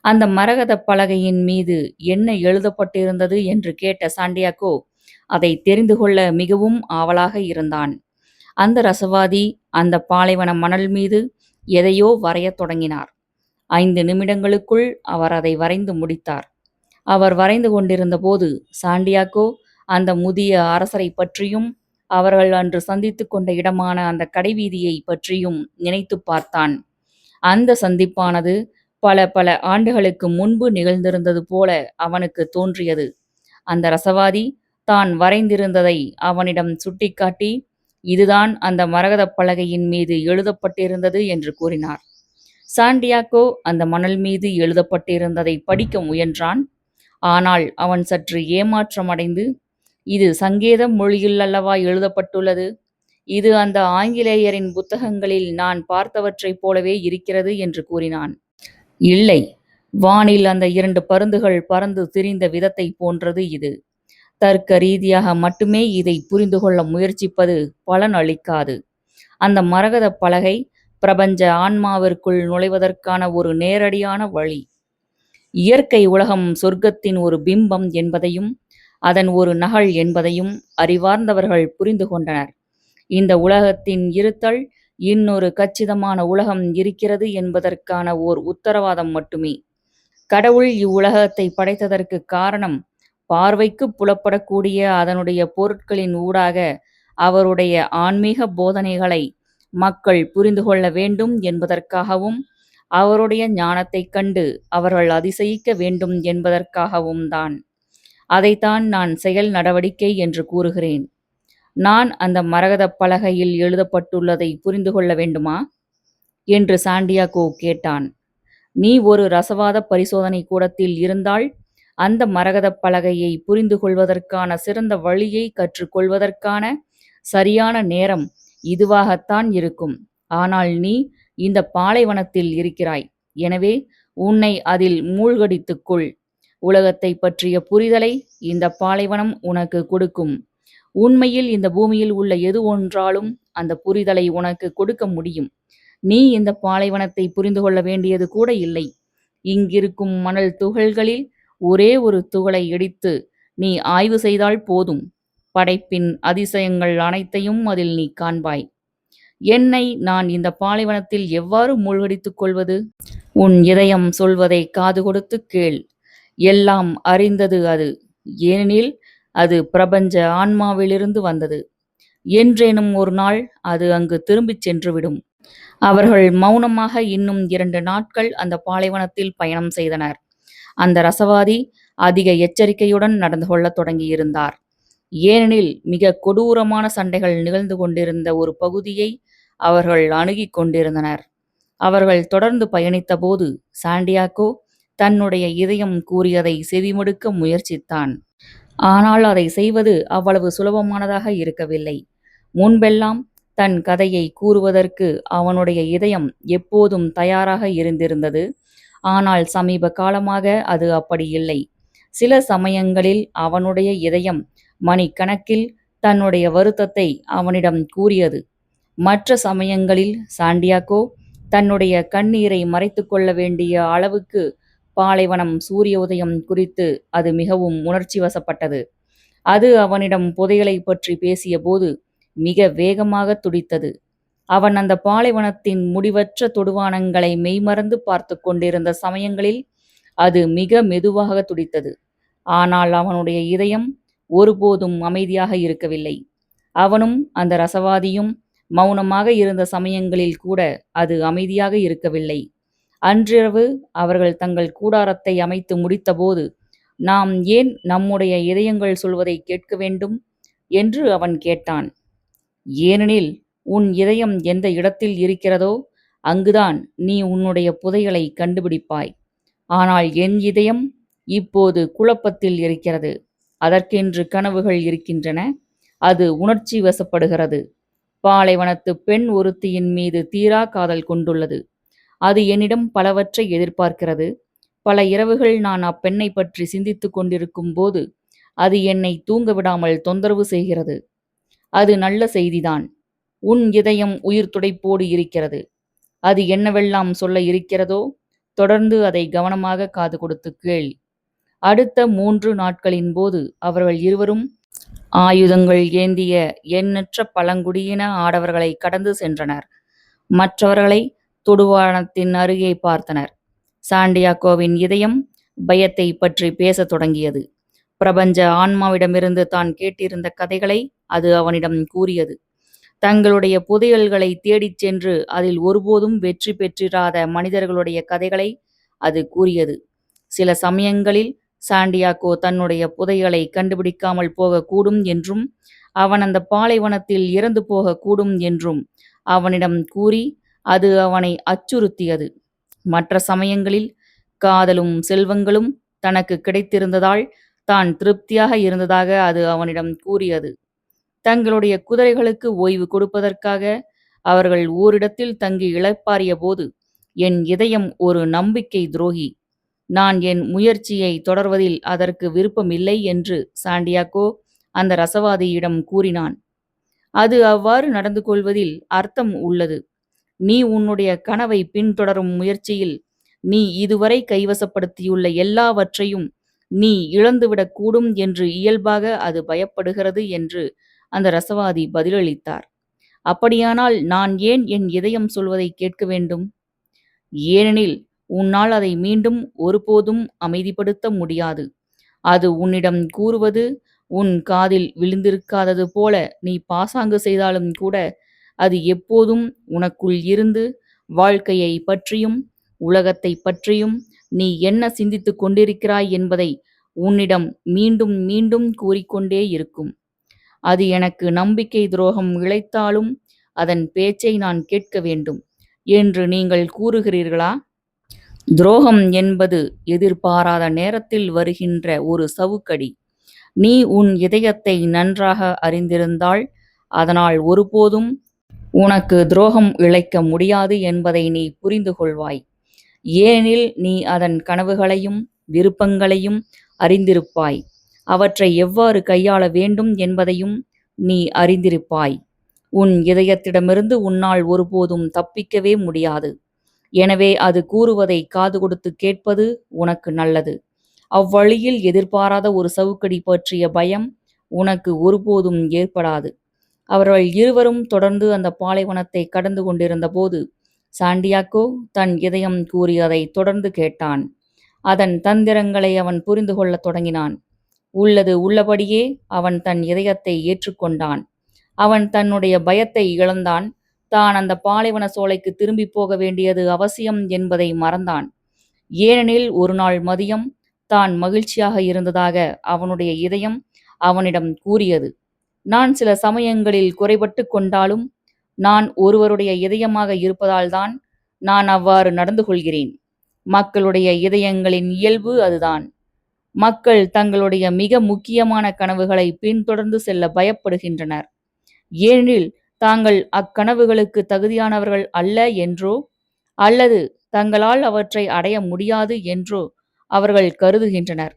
அந்த மரகத பலகையின் மீது என்ன எழுதப்பட்டிருந்தது என்று கேட்ட சாண்டியாகோ அதை தெரிந்து கொள்ள மிகவும் ஆவலாக இருந்தான். அந்த ரசவாதி அந்த பாலைவன மணல் மீது எதையோ வரையத் தொடங்கினார். 5 நிமிடங்களுக்குள் அவர் அதை வரைந்து முடித்தார். அவர் வரைந்து கொண்டிருந்த போது சாண்டியாகோ அந்த முதிய அரசரை பற்றியும் அவர்கள் அன்று சந்தித்து கொண்ட இடமான அந்த கடைவீதியை பற்றியும் நினைத்து பார்த்தான். அந்த சந்திப்பானது பல பல ஆண்டுகளுக்கு முன்பு நிகழ்ந்திருந்தது போல அவனுக்கு தோன்றியது. அந்த ரசவாதி தான் வரைந்திருந்ததை அவனிடம் சுட்டிக்காட்டி, இதுதான் அந்த மரகதப் பலகையின் மீது எழுதப்பட்டிருந்தது என்று கூறினார். சாண்டியாகோ அந்த மணல் மீது எழுதப்பட்டிருந்ததை படிக்க முயன்றான். ஆனால் அவன் சற்று ஏமாற்றமடைந்து, இது சங்கேத மொழியில் அல்லவா எழுதப்பட்டுள்ளது. இது அந்த ஆங்கிலேயரின் புத்தகங்களில் நான் பார்த்தவற்றைப் போலவே இருக்கிறது என்று கூறினான். இல்லை, வானில் அந்த 2 பருந்துகள் பறந்து திரிந்த விதத்தை போன்றது இது. தர்க்க ரீதியாக மட்டுமே இதை புரிந்து கொள்ள முயற்சிப்பது பலன் அளிக்காது. அந்த மரகதப் பலகை பிரபஞ்ச ஆன்மாவிற்குள் நுழைவதற்கான ஒரு நேரடியான வழி. இயற்கை உலகம் சொர்க்கத்தின் ஒரு பிம்பம் என்பதையும் அதன் ஒரு நகல் என்பதையும் அறிவார்ந்தவர்கள் புரிந்து கொண்டனர். இந்த உலகத்தின் இருத்தல் இன்னொரு கச்சிதமான உலகம் இருக்கிறது என்பதற்கான ஓர் உத்தரவாதம் மட்டுமே. கடவுள் இவ்வுலகத்தை படைத்ததற்கு காரணம் பார்வைக்கு புலப்படக்கூடிய அதனுடைய பொருட்களின் ஊடாக அவருடைய ஆன்மீக போதனைகளை மக்கள் புரிந்து கொள்ள வேண்டும் என்பதற்காகவும் அவருடைய ஞானத்தைக் கண்டு அவர்கள் அதிசயிக்க வேண்டும் என்பதற்காகவும் தான். அதைத்தான் நான் செயல் நடவடிக்கை என்று கூறுகிறேன். நான் அந்த மரகதப் பலகையில் எழுதப்பட்டுள்ளதை புரிந்து கொள்ள வேண்டுமா என்று சாண்டியாகோ கேட்டான். நீ ஒரு ரசவாத பரிசோதனை கூடத்தில் இருந்தால் அந்த மரகதப் பலகையை புரிந்து கொள்வதற்கான சிறந்த வழியை கற்றுக்கொள்வதற்கான சரியான நேரம் இதுவாகத்தான் இருக்கும். ஆனால் நீ இந்த பாலைவனத்தில் இருக்கிறாய். எனவே உன்னை அதில் மூழ்கடித்துக் கொள். உலகத்தைப் பற்றிய புரிதலை இந்த பாலைவனம் உனக்கு கொடுக்கும். உண்மையில் இந்த பூமியில் உள்ள எது ஒன்றாலும் அந்த புரிதலை உனக்கு கொடுக்க முடியும். நீ இந்த பாலைவனத்தை புரிந்து கொள்ள வேண்டியது கூட இல்லை. இங்கிருக்கும் மணல் துகள்களில் ஒரே ஒரு துகளை எடுத்து நீ ஆய்வு செய்தால் போதும். படைப்பின் அதிசயங்கள் அனைத்தையும் அதில் நீ காண்பாய். என்னை நான் இந்த பாலைவனத்தில் எவ்வாறு மூழ்கடித்துக் கொள்வது? உன் இதயம் சொல்வதை காது கொடுத்துக் கேள். எல்லாம் அறிந்தது அது. ஏனெனில் அது பிரபஞ்ச ஆன்மாவிலிருந்து வந்தது. என்றேனும் ஒரு நாள் அது அங்கு திரும்பிச் சென்றுவிடும். அவர்கள் மௌனமாக இன்னும் 2 நாட்கள் அந்த பாலைவனத்தில் பயணம் செய்தனர். அந்த ரசவாதி அதிக எச்சரிக்கையுடன் நடந்து கொள்ளத் தொடங்கியிருந்தார். ஏனெனில் மிக கொடூரமான சண்டைகள் நிகழ்ந்து கொண்டிருந்த ஒரு பகுதியை அவர்கள் அணுகிக் கொண்டிருந்தனர். அவர்கள் தொடர்ந்து பயணித்தபோது சாண்டியாகோ தன்னுடைய இதயம் கூறியதை செவிமடுக்க முயற்சித்தான். ஆனால் அதை செய்வது அவ்வளவு சுலபமானதாக இருக்கவில்லை. முன்பெல்லாம் தன் கதையை கூறுவதற்கு அவனுடைய இதயம் எப்போதும் தயாராக இருந்திருந்தது. ஆனால் சமீப காலமாக அது அப்படி இல்லை. சில சமயங்களில் அவனுடைய இதயம் மணிக்கணக்கில் தன்னுடைய வருத்தத்தை அவனிடம் கூறியது. மற்ற சமயங்களில் சாண்டியாகோ தன்னுடைய கண்ணீரை மறைத்துக் கொள்ள வேண்டிய அளவுக்கு பாலைவனம் சூரிய உதயம் குறித்து அது மிகவும் உணர்ச்சி வசப்பட்டது. அது அவனிடம் புதையலை பற்றி பேசியபோது மிக வேகமாக துடித்தது. அவன் அந்த பாலைவனத்தின் முடிவற்ற தொடுவானங்களை மெய்மறந்து பார்த்து கொண்டிருந்த சமயங்களில் அது மிக மெதுவாக துடித்தது. ஆனால் அவனுடைய இதயம் ஒருபோதும் அமைதியாக இருக்கவில்லை. அவனும் அந்த ரசவாதியும் மௌனமாக இருந்த சமயங்களில் கூட அது அமைதியாக இருக்கவில்லை. அன்றிரவு அவர்கள் தங்கள் கூடாரத்தை அமைத்து முடித்தபோது, நாம் ஏன் நம்முடைய இதயங்கள் சொல்வதை கேட்க வேண்டும் என்று அவன் கேட்டான். ஏனெனில் உன் இதயம் எந்த இடத்தில் இருக்கிறதோ அங்குதான் நீ உன்னுடைய புதையலை கண்டுபிடிப்பாய். ஆனால் என் இதயம் இப்போது குழப்பத்தில் இருக்கிறது. அதற்கென்று கனவுகள் இருக்கின்றன. அது உணர்ச்சி வசப்படுகிறது. பாலைவனத்து பெண் ஒருத்தியின் மீது தீரா காதல் கொண்டுள்ளது. அது என்னிடம் பலவற்றை எதிர்பார்க்கிறது. பல இரவுகள் நான் அப்பெண்ணை பற்றி சிந்தித்துக் கொண்டிருக்கும் போது அது என்னை தூங்க விடாமல் தொந்தரவு செய்கிறது. அது நல்ல செய்திதான். உன் இதயம் உயிர் துடைப்போடு இருக்கிறது. அது என்னவெல்லாம் சொல்ல இருக்கிறதோ தொடர்ந்து அதை கவனமாக காது கொடுத்து கேள். அடுத்த 3 நாட்களின் போது அவர்கள் இருவரும் ஆயுதங்கள் ஏந்திய எண்ணற்ற பழங்குடியின ஆடவர்களை கடந்து சென்றனர். மற்றவர்களை தொடுவானத்தின் அருகே பார்த்தனர். சாண்டியாகோவின் இதயம் பயத்தை பற்றி பேசத் தொடங்கியது. பிரபஞ்ச ஆன்மாவிடமிருந்து தான் கேட்டிருந்த கதைகளை அது அவனிடம் கூறியது. தங்களுடைய புதையல்களை தேடிச் சென்று அதில் ஒருபோதும் வெற்றி பெற்றிராத மனிதர்களுடைய கதைகளை அது கூறியது. சில சமயங்களில் சாண்டியாகோ தன்னுடைய புதையலை கண்டுபிடிக்காமல் போகக்கூடும் என்றும் அவன் அந்த பாலைவனத்தில் இறந்து போகக்கூடும் என்றும் அவனிடம் கூறி அது அவனை அச்சுறுத்தியது. மற்ற சமயங்களில் காதலும் செல்வங்களும் தனக்கு கிடைத்திருந்ததால் தான் திருப்தியாக இருந்ததாக அது அவனிடம் கூறியது. தங்களுடைய குதிரைகளுக்கு ஓய்வு கொடுப்பதற்காக அவர்கள் ஓரிடத்தில் தங்கி இளைப்பாறிய போது என் இதயம் ஒரு நம்பிக்கை துரோகி. நான் என் முயற்சியை தொடர்வதில் அதற்கு விருப்பமில்லை என்று சாண்டியாகோ அந்த ரசவாதியிடம் கூறினான். அது அவ்வாறு நடந்து கொள்வதில் அர்த்தம் உள்ளது. நீ உன்னுடைய கனவை பின்தொடரும் முயற்சியில் நீ இதுவரை கைவசப்படுத்தியுள்ள எல்லாவற்றையும் நீ இழந்துவிடக்கூடும் என்று இயல்பாக அது பயப்படுகிறது என்று அந்த ரசவாதி பதிலளித்தார். அப்படியானால் நான் ஏன் என் இதயம் சொல்வதை கேட்க வேண்டும்? ஏனெனில் உன்னால் அதை மீண்டும் ஒருபோதும் அமைதிப்படுத்த முடியாது. அது உன்னிடம் கூறுவது உன் காதில் விழுந்திருக்காதது போல நீ பாசாங்கு செய்தாலும் கூட அது எப்போதும் உனக்குள் இருந்து வாழ்க்கையை பற்றியும் உலகத்தை பற்றியும் நீ என்ன சிந்தித்துக் கொண்டிருக்கிறாய் என்பதை உன்னிடம் மீண்டும் மீண்டும் கூறிக்கொண்டே இருக்கும். அது எனக்கு நம்பிக்கை துரோகம் இழைத்தாலும் அதன் பேச்சை நான் கேட்க வேண்டும் என்று நீங்கள் கூறுகிறீர்களா? துரோகம் என்பது எதிர்பாராத நேரத்தில் வருகின்ற ஒரு சவுக்கடி. நீ உன் இதயத்தை நன்றாக அறிந்திருந்தால் அதனால் ஒருபோதும் உனக்கு துரோகம் இழைக்க முடியாது என்பதை நீ புரிந்து கொள்வாய். ஏனெனில் நீ அதன் கனவுகளையும் விருப்பங்களையும் அறிந்திருப்பாய். அவற்றை எவ்வாறு கையாள வேண்டும் என்பதையும் நீ அறிந்திருப்பாய். உன் இதயத்திடமிருந்து உன்னால் ஒருபோதும் தப்பிக்கவே முடியாது. எனவே அது கூறுவதை காது கொடுத்து கேட்பது உனக்கு நல்லது. அவ்வழியில் எதிர்பாராத ஒரு சவுக்கடி பற்றிய பயம் உனக்கு ஒருபோதும் ஏற்படாது. அவர்கள் இருவரும் தொடர்ந்து அந்த பாலைவனத்தை கடந்து கொண்டிருந்த போது சாண்டியாகோ தன் இதயம் கூறியதை தொடர்ந்து கேட்டான். அதன் தந்திரங்களை அவன் புரிந்து கொள்ளத் தொடங்கினான். உள்ளது உள்ளபடியே அவன் தன் இதயத்தை ஏற்றுக்கொண்டான். அவன் தன்னுடைய பயத்தை இழந்தான். தான் அந்த பாலைவன சோலைக்கு திரும்பி போக வேண்டியது அவசியம் என்பதை மறந்தான். ஏனெனில் ஒரு நாள் மதியம் தான் மகிழ்ச்சியாக இருந்ததாக அவனுடைய இதயம் அவனிடம் கூறியது. நான் சில சமயங்களில் குறைபட்டு கொண்டாலும் நான் ஒருவருடைய இதயமாக இருப்பதால்தான் நான் அவ்வாறு நடந்து கொள்கிறேன். மக்களுடைய இதயங்களின் இயல்பு அதுதான். மக்கள் தங்களுடைய மிக முக்கியமான கனவுகளை பின்தொடர்ந்து செல்ல பயப்படுகின்றனர். ஏனெனில் தாங்கள் அக்கனவுகளுக்கு தகுதியானவர்கள் அல்ல என்றோ அல்லது தங்களால் அவற்றை அடைய முடியாது என்றோ அவர்கள் கருதுகின்றனர்.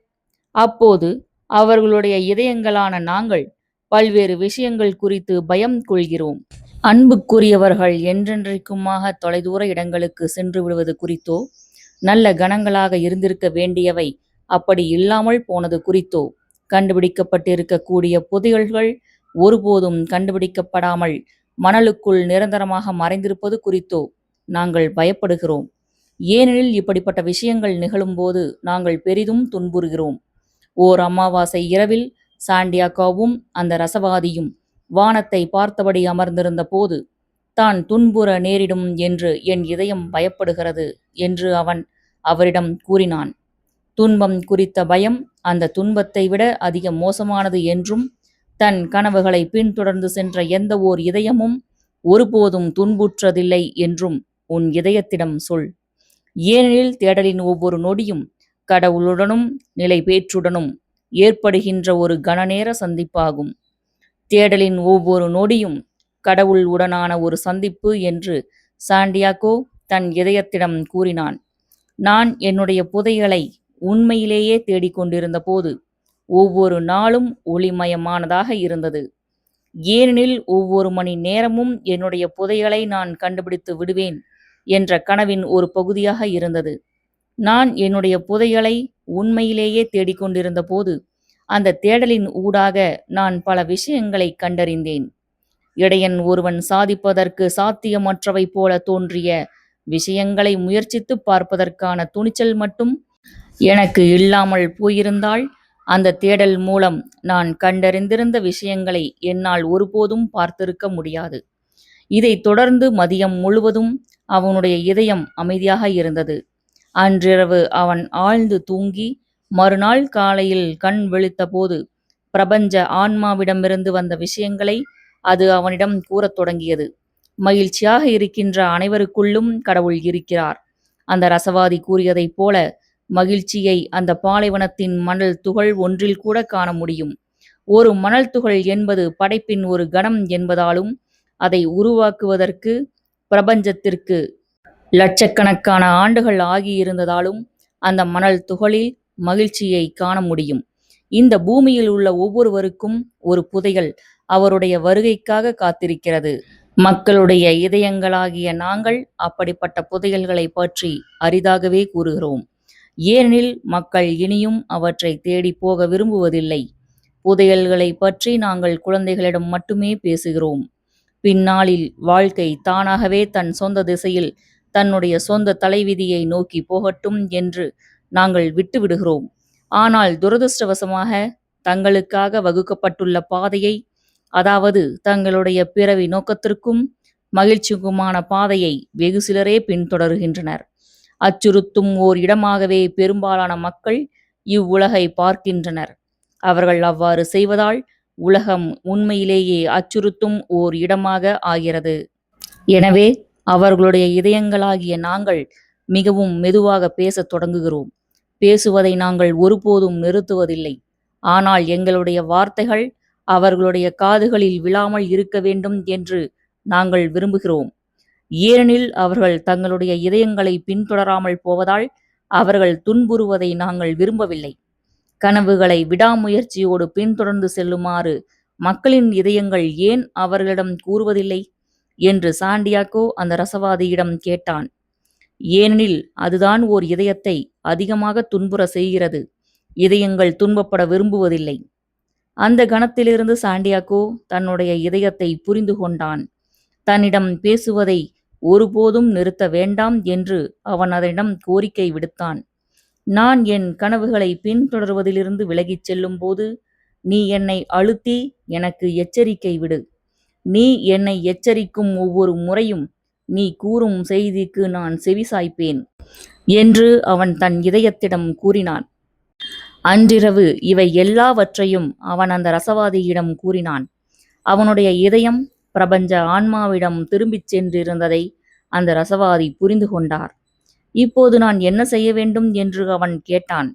அப்போது அவர்களுடைய இதயங்களான நாங்கள் பல்வேறு விஷயங்கள் குறித்து பயம் கொள்கிறோம். அன்புக்குரியவர்கள் என்றென்றைக்குமாக தொலைதூர இடங்களுக்கு சென்று விடுவது குறித்தோ, நல்ல கணங்களாக இருந்திருக்க வேண்டியவை அப்படி இல்லாமல் போனது குறித்தோ, கண்டுபிடிக்கப்பட்டிருக்கக்கூடிய புதையல்கள் ஒருபோதும் கண்டுபிடிக்கப்படாமல் மணலுக்குள் நிரந்தரமாக மறைந்திருப்பது குறித்தோ நாங்கள் பயப்படுகிறோம். ஏனெனில் இப்படிப்பட்ட விஷயங்கள் நிகழும்போது நாங்கள் பெரிதும் துன்புறுகிறோம். ஓர் அமாவாசை இரவில் சாண்டியாகோவும் அந்த ரசவாதியும் வானத்தை பார்த்தபடி அமர்ந்திருந்த போது, தான் துன்புற நேரிடும் என்று என் இதயம் பயப்படுகிறது என்று அவன் அவரிடம் கூறினான். துன்பம் குறித்த பயம் அந்த துன்பத்தை விட அதிக மோசமானது என்றும், தன் கனவுகளை பின்தொடர்ந்து சென்ற எந்த ஓர் இதயமும் ஒருபோதும் துன்புற்றதில்லை என்றும் உன் இதயத்திடம் சொல். ஏனெனில் தேடலின் ஒவ்வொரு நொடியும் கடவுளுடனும் நிலைபேற்றுடனும் ஏற்படுகின்ற ஒரு கணநேர சந்திப்பாகும். தேடலின் ஒவ்வொரு நொடியும் கடவுள் உடனான ஒரு சந்திப்பு என்று சாண்டியாகோ தன் இதயத்திடம் கூறினான். நான் என்னுடைய புதையலை உண்மையிலேயே தேடிக்கொண்டிருந்த போது ஒவ்வொரு நாளும் ஒளிமயமானதாக இருந்தது. ஏனெனில் ஒவ்வொரு மணி நேரமும் என்னுடைய புதையலை நான் கண்டுபிடித்து விடுவேன் என்ற கனவின் ஒரு பகுதியாக இருந்தது. நான் என்னுடைய புதையலை உண்மையிலேயே தேடிக்கொண்டிருந்த போது அந்த தேடலின் ஊடாக நான் பல விஷயங்களை கண்டறிந்தேன். இடையன் ஒருவன் சாதிப்பதற்கு சாத்தியமற்றவை போல தோன்றிய விஷயங்களை முயற்சித்து பார்ப்பதற்கான துணிச்சல் மட்டும் எனக்கு இல்லாமல் போயிருந்தால், அந்த தேடல் மூலம் நான் கண்டறிந்திருந்த விஷயங்களை என்னால் ஒருபோதும் பார்த்திருக்க முடியாது. இதைத் தொடர்ந்து மதியம் முழுவதும் அவனுடைய இதயம் அமைதியாக இருந்தது. அன்றிரவு அவன் ஆழ்ந்து தூங்கி மறுநாள் காலையில் கண் விழித்தபோது பிரபஞ்ச ஆன்மாவிடமிருந்து வந்த விஷயங்களை அது அவனிடம் கூறத் தொடங்கியது. மகிழ்ச்சியாக இருக்கின்ற அனைவருக்குள்ளும் கடவுள் இருக்கிறார். அந்த ரசவாதி கூறியதைப் போல மகிழ்ச்சியை அந்த பாலைவனத்தின் மணல் துகள் ஒன்றில் கூட காண முடியும். ஒரு மணல் துகள் என்பது படைப்பின் ஒரு கணம் என்பதாலும், அதை உருவாக்குவதற்கு பிரபஞ்சத்திற்கு லட்சக்கணக்கான ஆண்டுகள் ஆகியிருந்ததாலும் அந்த மணல் துகளில் மகிழ்ச்சியை காண முடியும். இந்த பூமியில் உள்ள ஒவ்வொருவருக்கும் ஒரு புதையல் அவருடைய வருகைக்காக காத்திருக்கிறது. மக்களுடைய இதயங்களாகிய நாங்கள் அப்படிப்பட்ட புதையல்களை பற்றி அரிதாகவே கூறுகிறோம். ஏனெனில் மக்கள் இனியும் அவற்றை தேடி போக விரும்புவதில்லை. புதையல்களை பற்றி நாங்கள் குழந்தைகளிடம் மட்டுமே பேசுகிறோம். பின்னாளில் வாழ்க்கை தானாகவே தன் சொந்த திசையில் தன்னுடைய சொந்த தலைவிதியை நோக்கி போகட்டும் என்று நாங்கள் விட்டுவிடுகிறோம். ஆனால் துரதிர்ஷ்டவசமாக தங்களுக்காக வகுக்கப்பட்டுள்ள பாதையை, அதாவது தங்களுடைய பிறவி நோக்கத்திற்கும் மகிழ்ச்சிக்குமான பாதையை வெகு சிலரே பின்தொடர்கின்றனர். அச்சுறுத்தும் ஓர் இடமாகவே பெரும்பாலான மக்கள் இவ்வுலகை பார்க்கின்றனர். அவர்கள் அவ்வாறு செய்வதால் உலகம் உண்மையிலேயே அச்சுறுத்தும் ஓர் இடமாக ஆகிறது. எனவே அவர்களுடைய இதயங்களாகிய நாங்கள் மிகவும் மெதுவாக பேசத் தொடங்குகிறோம். பேசுவதை நாங்கள் ஒருபோதும் நிறுத்துவதில்லை. ஆனால் எங்களுடைய வார்த்தைகள் அவர்களுடைய காதுகளில் விழாமல் இருக்க வேண்டும் என்று நாங்கள் விரும்புகிறோம். ஏனெனில் அவர்கள் தங்களுடைய இதயங்களை பின்தொடராமல் போவதால் அவர்கள் துன்புறுவதை நாங்கள் விரும்பவில்லை. கனவுகளை விடாமுயற்சியோடு பின்தொடர்ந்து செல்லுமாறு மக்களின் இதயங்கள் ஏன் அவர்களிடம் கூறுவதில்லை என்று சாண்டியாகோ அந்த ரசவாதியிடம் கேட்டான். ஏனெனில் அதுதான் ஓர் இதயத்தை அதிகமாக துன்புற செய்கிறது. இதயங்கள் துன்பப்பட விரும்புவதில்லை. அந்த கணத்திலிருந்து சாண்டியாகோ தன்னுடைய இதயத்தை புரிந்து கொண்டான். தன்னிடம் பேசுவதை ஒருபோதும் நிறுத்த வேண்டாம் என்று அவன் அதனிடம் கோரிக்கை விடுத்தான். நான் என் கனவுகளை பின்தொடர்வதிலிருந்து விலகிச் செல்லும்போது நீ என்னை அழுத்தி எனக்கு எச்சரிக்கை விடு. நீ என்னை எச்சரிக்கும் ஒவ்வொரு முறையும் நீ கூறும் செய்திக்கு நான் செவிசாய்ப்பேன் என்று அவன் தன் இதயத்திடம் கூறினான். அன்றிரவு இவை எல்லாவற்றையும் அவன் அந்த ரசவாதியிடம் கூறினான். அவனுடைய இதயம் பிரபஞ்ச ஆன்மாவிடம் திரும்பிச் சென்றிருந்ததை அந்த ரசவாதி புரிந்து கொண்டார். இப்போது நான் என்ன செய்ய வேண்டும் என்று அவன் கேட்டான்.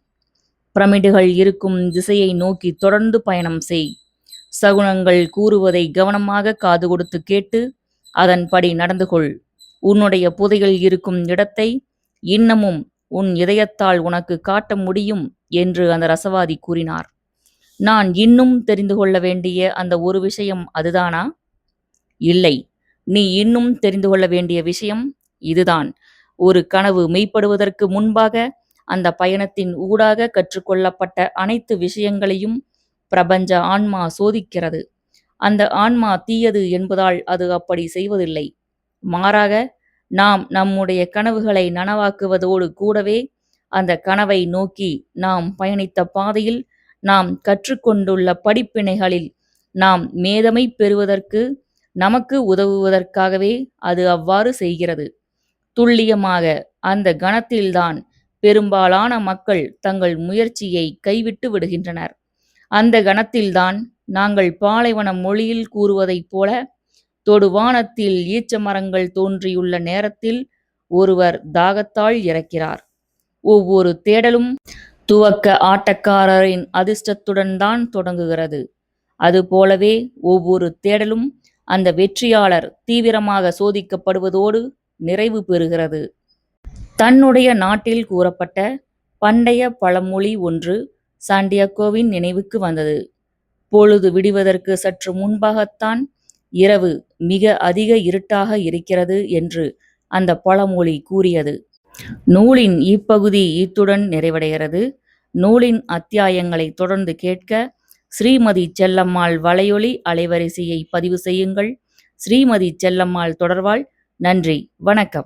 பிரமிடுகள் இருக்கும் திசையை நோக்கி தொடர்ந்து பயணம் செய். சகுனங்கள் கூறுவதை கவனமாக காது கொடுத்து கேட்டு அதன்படி நடந்து கொள். உன்னுடைய புதையல் இருக்கும் இடத்தை இன்னமும் உன் இதயத்தால் உனக்கு காட்ட முடியும் என்று அந்த ரசவாதி கூறினார். நான் இன்னும் தெரிந்து கொள்ள வேண்டிய அந்த ஒரு விஷயம் அதுதானா? இல்லை, நீ இன்னும் தெரிந்து கொள்ள வேண்டிய விஷயம் இதுதான். ஒரு கனவு மெய்ப்படுவதற்கு முன்பாக அந்த பயணத்தின் ஊடாக கற்றுக்கொள்ளப்பட்ட அனைத்து விஷயங்களையும் பிரபஞ்ச ஆன்மா சோதிக்கிறது. அந்த ஆன்மா தீயது என்பதால் அது அப்படி செய்வதில்லை. மாறாக நாம் நம்முடைய கனவுகளை நனவாக்குவதோடு கூடவே அந்த கனவை நோக்கி நாம் பயணித்த பாதையில் நாம் கற்றுக்கொண்டுள்ள படிப்பினைகளில் நாம் மேதமை பெறுவதற்கு நமக்கு உதவுவதற்காகவே அது அவ்வாறு செய்கிறது. துல்லியமாக அந்த கணத்தில்தான் பெரும்பாலான மக்கள் தங்கள் முயற்சியை கைவிட்டு விடுகின்றனர். அந்த கணத்தில்தான் நாங்கள் பாலைவன மொழியில் கூறுவதைப் போல தொடுவானத்தில் ஈச்ச மரங்கள் தோன்றியுள்ள நேரத்தில் ஒருவர் தாகத்தால் இறக்கிறார். ஒவ்வொரு தேடலும் துவக்க ஆட்டக்காரரின் அதிர்ஷ்டத்துடன் தான் தொடங்குகிறது. அதுபோலவே ஒவ்வொரு தேடலும் அந்த வெற்றியாளர் தீவிரமாக சோதிக்கப்படுவதோடு நிறைவு பெறுகிறது. தன்னுடைய நாட்டில் கூறப்பட்ட பண்டைய பழமொழி ஒன்று சாண்டியாகோவின் நினைவுக்கு வந்தது. பொழுது விடிவதற்கு சற்று முன்பாகத்தான் இரவு மிக அதிக இருட்டாக இருக்கிறது என்று அந்த பழமொழி கூறியது. நூலின் இப்பகுதி இத்துடன் நிறைவடைகிறது. நூலின் அத்தியாயங்களை தொடர்ந்து கேட்க ஸ்ரீமதி செல்லம்மாள் வலையொலி அலைவரிசையை பதிவு செய்யுங்கள். ஸ்ரீமதி செல்லம்மாள் தொடர்வாள். நன்றி, வணக்கம்.